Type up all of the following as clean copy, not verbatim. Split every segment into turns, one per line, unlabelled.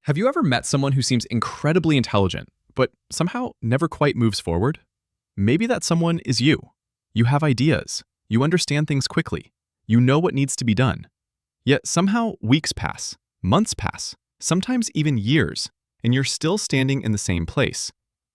Have you ever met someone who seems incredibly intelligent, but somehow never quite moves forward? Maybe that someone is you. You have ideas. You understand things quickly. You know what needs to be done. Yet somehow weeks pass, months pass, sometimes even years, and you're still standing in the same place.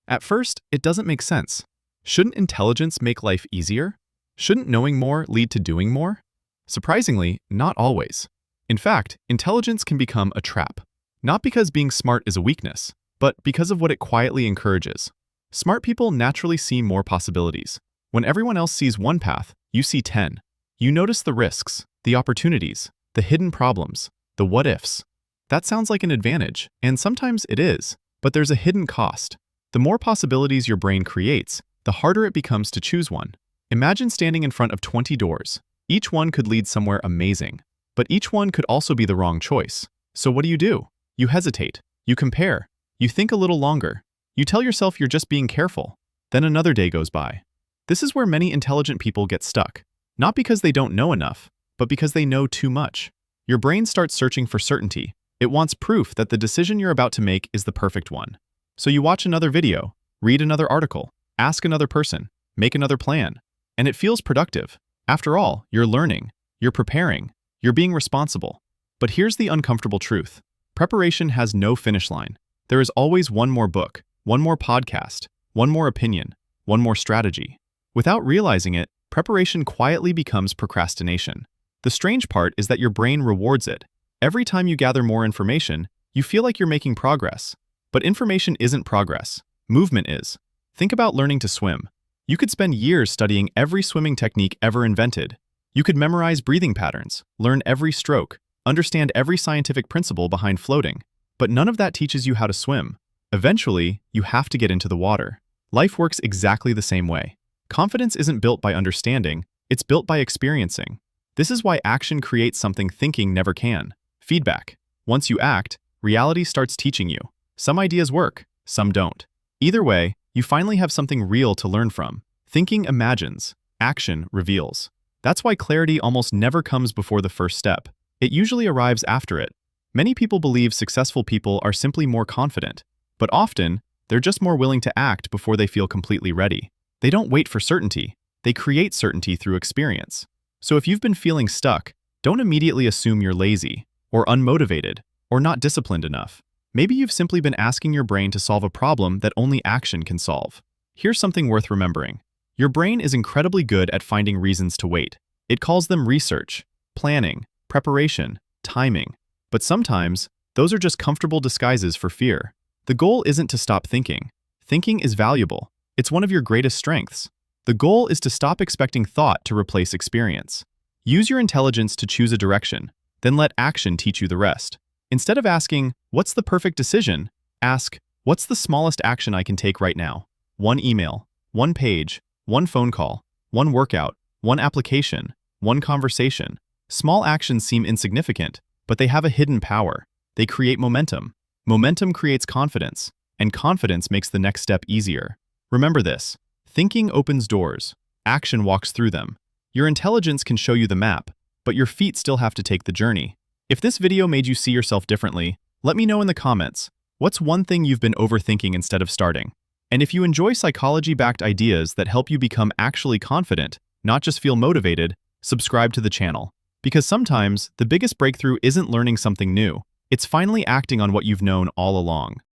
At first, it doesn't make sense. Shouldn't intelligence make life easier? Shouldn't knowing more lead to doing more? Surprisingly, not always. In fact, intelligence can become a trap. Not because being smart is a weakness, but because of what it quietly encourages. Smart people naturally see more possibilities. When everyone else sees one path, you see 10. You notice the risks, the opportunities, the hidden problems, the what-ifs. That sounds like an advantage, and sometimes it is, but there's a hidden cost. The more possibilities your brain creates, the harder it becomes to choose one. Imagine standing in front of 20 doors. Each one could lead somewhere amazing, but each one could also be the wrong choice. So what do? You hesitate. You compare. You think a little longer. You tell yourself you're just being careful. Then another day goes by. This is where many intelligent people get stuck. Not because they don't know enough, but because they know too much. Your brain starts searching for certainty. It wants proof that the decision you're about to make is the perfect one. So you watch another video, read another article, ask another person, make another plan, and it feels productive. After all, you're learning, you're preparing, you're being responsible. But here's the uncomfortable truth. Preparation has no finish line. There is always one more book, one more podcast, one more opinion, one more strategy. Without realizing it, preparation quietly becomes procrastination. The strange part is that your brain rewards it. Every time you gather more information, you feel like you're making progress. But information isn't progress. Movement is. Think about learning to swim. You could spend years studying every swimming technique ever invented. You could memorize breathing patterns, learn every stroke, understand every scientific principle behind floating. But none of that teaches you how to swim. Eventually, you have to get into the water. Life works exactly the same way. Confidence isn't built by understanding, it's built by experiencing. This is why action creates something thinking never can. Feedback. Once you act, reality starts teaching you. Some ideas work, some don't. Either way, you finally have something real to learn from. Thinking imagines, action reveals. That's why clarity almost never comes before the first step. It usually arrives after it. Many people believe successful people are simply more confident, but often, they're just more willing to act before they feel completely ready. They don't wait for certainty, they create certainty through experience. So if you've been feeling stuck, don't immediately assume you're lazy, or unmotivated, or not disciplined enough. Maybe you've simply been asking your brain to solve a problem that only action can solve. Here's something worth remembering. Your brain is incredibly good at finding reasons to wait. It calls them research, planning, preparation, timing. But sometimes, those are just comfortable disguises for fear. The goal isn't to stop thinking. Thinking is valuable. It's one of your greatest strengths. The goal is to stop expecting thought to replace experience. Use your intelligence to choose a direction, then let action teach you the rest. Instead of asking, what's the perfect decision? Ask, what's the smallest action I can take right now? One email, one page, one phone call, one workout, one application, one conversation. Small actions seem insignificant, but they have a hidden power. They create momentum. Momentum creates confidence, and confidence makes the next step easier. Remember this. Thinking opens doors. Action walks through them. Your intelligence can show you the map, but your feet still have to take the journey. If this video made you see yourself differently, let me know in the comments. What's one thing you've been overthinking instead of starting? And if you enjoy psychology-backed ideas that help you become actually confident, not just feel motivated, subscribe to the channel. Because sometimes, the biggest breakthrough isn't learning something new. It's finally acting on what you've known all along.